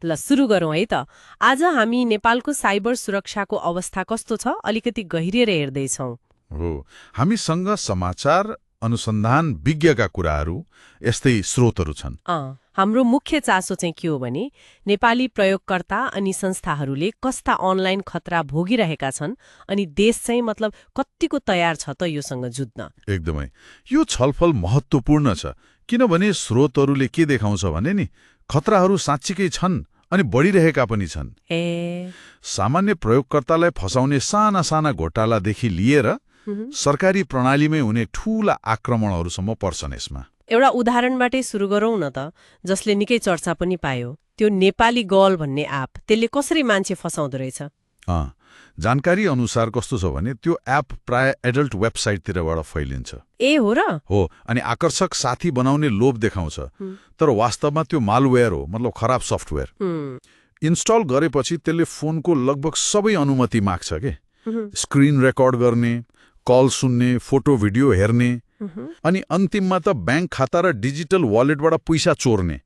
ल सुरु गरौँ है त। आज हामी नेपालको साइबर सुरक्षाको अवस्था कस्तो छ अलिकति गहिरिएर हेर्दैछौँ। हो, हामीसँग समाचार अनुसन्धान विज्ञका कुराहरू यस्तै स्रोतहरू छन्। हाम्रो मुख्य चासो चाहिँ के हो भने नेपाली प्रयोगकर्ता अनि संस्थाहरूले कस्ता अनलाइन खतरा भोगिरहेका छन् अनि देश चाहिँ मतलब कतिको तयार छ त योसँग जुझ्न। एकदमै यो छलफल महत्त्वपूर्ण छ, किनभने स्रोतहरूले के देखाउँछ भने नि खतराहरू साँच्चीकै छन् अनि बढिरहेका पनि छन्। सामान्य प्रयोगकर्तालाई फसाउने साना साना घोटालादेखि लिएर सरकारी प्रणालीमै हुने ठूला आक्रमणहरूसम्म पर्छन् यसमा। एउटा उदाहरणबाटै सुरु गरौँ न त, जसले निकै चर्चा पनि पायो, त्यो नेपाली गर्ल भन्ने एप। त्यसले कसरी मान्छे फसाउँदो रहेछ? जानकारी अनुसार कस्तो छ भने त्यो एप प्राय एडल्ट वेबसाइटतिरबाट फैलिन्छ। ए हो र? हो, अनि आकर्षक साथी बनाउने लोभ देखाउँछ, तर वास्तवमा त्यो मालवेयर हो, मतलब खराब सफ्टवेयर। इन्स्टल गरेपछि त्यसले फोनको लगभग सबै अनुमति माग्छ के, स्क्रिन रेकर्ड गर्ने, कल सुन्ने, फोटो भिडियो हेर्ने, अनि अन्तिममा त ब्याङ्क खाता र डिजिटल वालेटबाट पैसा चोर्ने।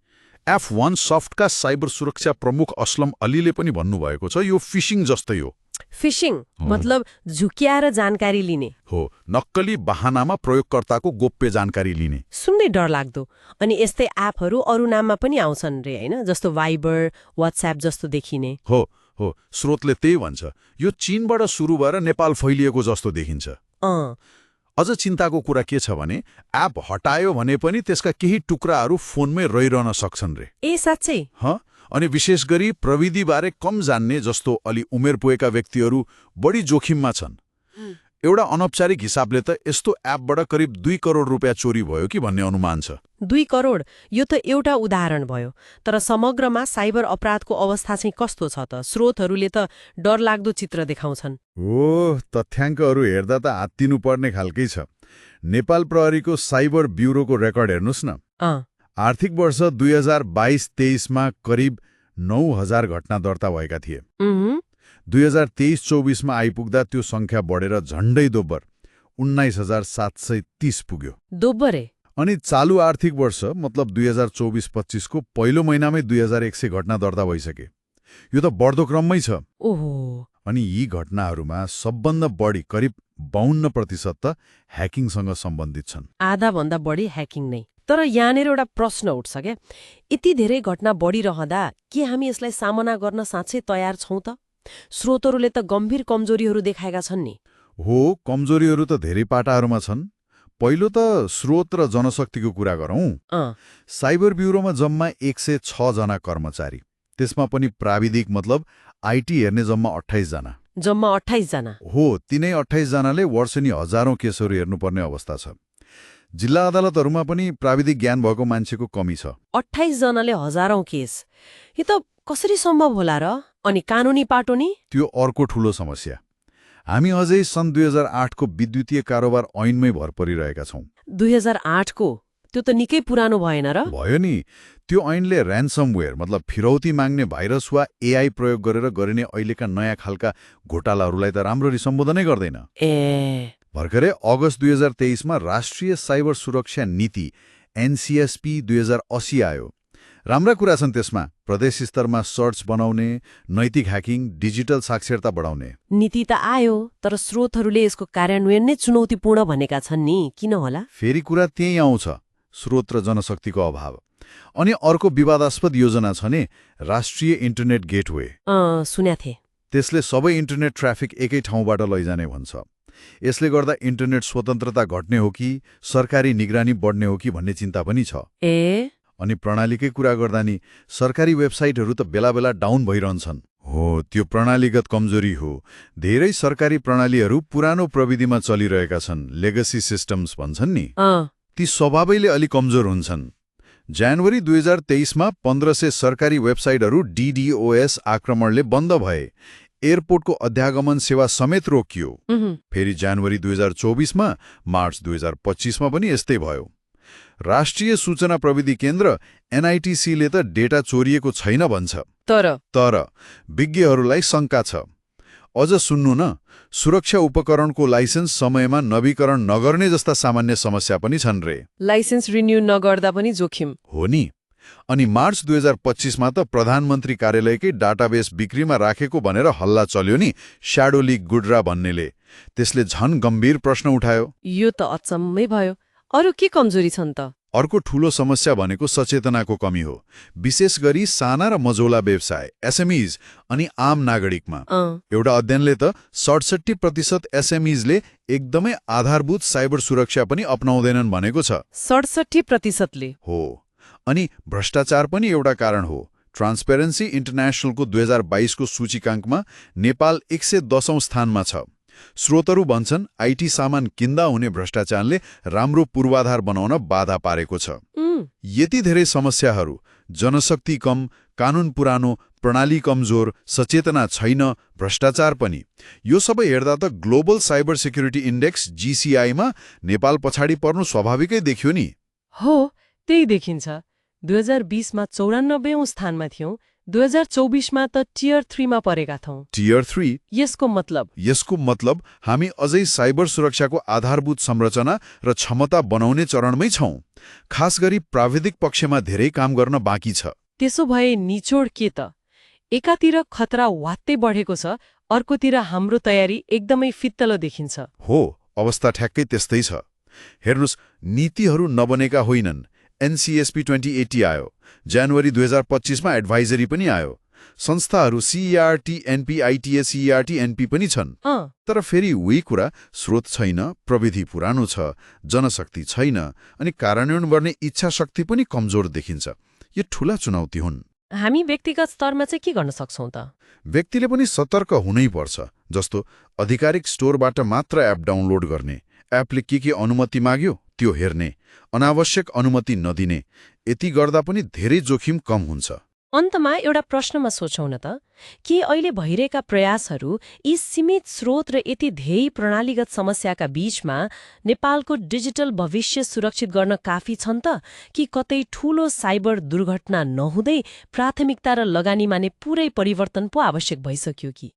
F1 सफ्टका साइबर सुरक्षा प्रमुख असलम अलीले पनि भन्नुभएको छ, यो फिशिङ जस्तै हो। फिशिङ मतलब झुक्याएर जानकारी लिने हो, नक्कली बहानामा प्रयोगकर्ताको गोप्य जानकारी लिने। सुन्दै डर लाग्दो। अनि यस्तै एपहरू अरू नाममा पनि आउँछन् रे हैन, जस्तो वाइबर, व्हाट्सएप जस्तो देखिने। हो, स्रोतले त्यही भन्छ, यो चीनबाट सुरु भएर नेपाल फैलिएको जस्तो देखिन्छ। अझ चिन्ताको कुरा के छ भने एप हटायो भने पनि त्यसका केही टुक्राहरू फोनमै रहिरहन सक्छन् रे। ए साँच्चै? अनि विशेष गरी प्रविधिबारे कम जान्ने जस्तो अलि उमेर पुगेका व्यक्तिहरू बढी जोखिममा छन्। एउटा अनौपचारिक हिसाबले त यस्तो एपबाट करिब 2 करोड रुपियाँ चोरी भयो कि भन्ने अनुमान छ। 2 करोड? यो त एउटा उदाहरण भयो, तर समग्रमा साइबर अपराधको अवस्था चाहिँ कस्तो छ त? स्रोतहरूले त डरलाग्दो चित्र देखाउँछन्। तथ्याङ्कहरू हेर्दा त हात्तिनु पर्ने खालकै छ। नेपाल प्रहरीको साइबर ब्युरोको रेकर्ड हेर्नुस् न। आर्थिक वर्ष 2022-23 मा करिब 9,000 घटना दर्ता भएका थिए। 2023-24 मा आइपुग्दा त्यो संख्या बढेर झण्डै दोब्बर 19,730 पुग्यो। दोब्बरे? अनि चालु आर्थिक वर्ष मतलब 2024-25 को पहिलो महिनामै 2,100 घटना दर्ता भइसके। यो त बढ्दो क्रममै छ। ओहो। अनि यी घटनाहरूमा सबभन्दा बढी करिब 52% त ह्याकिङसँग सम्बन्धित छन्। आधा भन्दा बढी ह्याकिङ नै। तर यहाँनिर एउटा प्रश्न उठ्छ क्या, यति धेरै घटना बढिरहँदा के हामी यसलाई सामना गर्न साँच्चै तयार छौँ त? स्रोतहरूले त गम्भीर कमजोरीहरू देखाएका छन् नि। हो, कमजोरीहरू त धेरै पाटाहरूमा छन्। पहिलो त स्रोत र जनशक्तिको कुरा गरौँ। साइबर ब्युरोमा जम्मा 106 जना कर्मचारी, त्यसमा पनि प्राविधिक मतलब आइटी हेर्ने जम्मा 28 जना। जम्मा 28 जना? हो, तिनै 28 जनाले वर्षेनी हजारौं केसहरू हेर्नुपर्ने अवस्था छ। जिल्ला अदालतहरूमा पनि प्राविधिक ज्ञान भएको मान्छेको कमी छ। 28 जनाले हजारौं केस, यो त कसरी सम्भव होला र? अनि कानुनी पाटो नि? त्यो अर्को ठूलो समस्या। हामी अझै सन् 2008 को विद्युतीय कारोबार ऐनमै भर परिरहेका छौं। 2008 को? त्यो त निकै पुरानो भएन र? भयो नि। त्यो ऐनले ऱ्यान्समवेयर मतलब फिरौती माग्ने भाइरस वा एआई प्रयोग गरेर गरिने अहिलेका नयाँ खालका घोटालाहरूलाई त राम्ररी सम्बोधनै गर्दैन। भर्खरै अगस्त 2023 मा राष्ट्रिय साइबर सुरक्षा नीति NCSP 2080 आयो। राम्रा कुरा छन् त्यसमा, प्रदेश स्तरमा सर्च बनाउने, नैतिक ह्याकिङ, डिजिटल साक्षरता बढाउने। नीति त आयो, तर स्रोतहरूले यसको कार्यान्वयन नै चुनौतीपूर्ण भनेका छन् नि, किन होला? फेरि कुरा त्यही आउँछ, स्रोत र जनशक्तिको अभाव। अनि अर्को विवादास्पद योजना छ नि, राष्ट्रिय इन्टरनेट गेटवे। सुन्या थिए। त्यसले सबै इन्टरनेट ट्राफिक एकै ठाउँबाट लैजाने भन्छ। यसले गर्दा इन्टरनेट स्वतन्त्रता घट्ने हो कि सरकारी निगरानी बढ्ने हो कि भन्ने चिन्ता पनि छ। अनि प्रणालीकै कुरा गर्दा नि सरकारी वेबसाइटहरू त बेला बेला डाउन भइरहन्छन्। हो, त्यो प्रणालीगत कमजोरी हो। धेरै सरकारी प्रणालीहरू पुरानो प्रविधिमा चलिरहेका छन्, लेगसी सिस्टम्स भन्छन् नि, ती स्वभावैले अलि कमजोर हुन्छन्। जनवरी 2023 मा 1500 सरकारी वेबसाइटहरू DDoS आक्रमणले बन्द भए। एयरपोर्टको अध्यागमन सेवा समेत रोकियो। फेरि जनवरी 2024 मा, मार्च 2025 मा पनि यस्तै भयो। राष्ट्रिय सूचना प्रविधि केन्द्र NITC ले त डेटा चोरिएको छैन भन्छ, तर विज्ञहरूलाई शङ्का छ। अझ सुन्नु न, सुरक्षा उपकरणको लाइसेन्स समयमा नवीकरण नगर्ने जस्ता सामान्य समस्या पनि छन् रे। लाइसेन्स रिन्यू नगर्दा पनि जोखिम हो नि। अनि मार्च 2025मा त प्रधानमन्त्री कार्यालयकै डाटाबेस बिक्रीमा राखेको भनेर हल्ला चल्यो नि, स्याडो लिक गुड्रा भन्नेले। त्यसले झन गम्भीर प्रश्न उठायो। यो त अचम्मै भयो। अरू के कमजोरी छन् त? अर्को ठूलो समस्या भनेको सचेतनाको कमी हो, विशेष गरी साना र मझौला व्यवसाय एसएमईज अनि आम नागरिकमा। एउटा अध्ययनले त 67% एसएमईजले एकदमै आधारभूत साइबर सुरक्षा पनि अपनाउँदैनन् भनेको छ। 67%ले? हो। अनि भ्रष्टाचार पनि एउटा कारण हो। ट्रान्सपेरेन्सी इन्टरनेसनलको 2022को सूचीकाङ्कमा नेपाल 110औं स्थानमा छ। स्रोतहरू भन्छन् आईटी सामान किन्दा हुने भ्रष्टाचारले राम्रो पूर्वाधार बनाउन बाधा पारेको छ। यति धेरै समस्याहरू, जनशक्ति कम, कानून पुरानो, प्रणाली कमजोर, सचेतना छैन, भ्रष्टाचार पनि, यो सबै हेर्दा त ग्लोबल साइबर सिक्युरिटी इन्डेक्स जीसीआईमा नेपाल पछाडि पर्नु स्वाभाविकै देखियो नि। हो, त्यही देखिन्छ। 2020मा 94औं स्थानमा थियौं, 2024मा त टियर 3 मा परेका छौं। टियर 3? यसको मतलब हामी अझै साइबर सुरक्षाको आधारभूत संरचना र क्षमता बनाउने चरणमै छौं। खास गरी प्राविधिक पक्षमा धेरै काम गर्न बाँकी छ। त्यसो भए निचोड के त? एकातिर खतरा वात्तै बढेको छ, अर्कोतिर हाम्रो तयारी एकदमै फित्तलो देखिन्छ। हो, अवस्था ठ्याक्कै त्यस्तै छ। हेर्नुस्, नीतिहरू नबनेका होइनन्। एनसीएसपी 2080 आयो, जनवरी 2025मा एडभाइजरी पनि आयो। संस्थाहरू CERT, NP, ITA, CERT, NP पनि छन्। तर फेरि उही कुरा, स्रोत छैन, प्रविधि पुरानो छ, जनशक्ति छैन, अनि कार्यान्वयन गर्ने इच्छा शक्ति पनि कमजोर देखिन्छ। यो ठूला चुनौती हुन्। हामी व्यक्तिगत स्तरमा चाहिँ के गर्न सक्छौं त? व्यक्तिले पनि सतर्क हुनै पर्छ। जस्तो आधिकारिक स्टोरबाट मात्र एप डाउनलोड गर्ने, एपले के अनुमति माग्यो त्यो हेर्ने, अनावश्यक अनुमति नदिने। यति गर्दा पनि धेरै जोखिम कम हुन्छ। अन्तमा एउटा प्रश्नमा सोचौं न त, के अहिले भइरहेका प्रयासहरू यी सीमित स्रोत र यति धेरै प्रणालीगत समस्याका बीचमा नेपालको डिजिटल भविष्य सुरक्षित गर्न काफी छन् त, कि कतै ठूलो साइबर दुर्घटना नहुँदै प्राथमिकता र लगानीमा नै पूरै परिवर्तन पो आवश्यक भइसक्यो कि?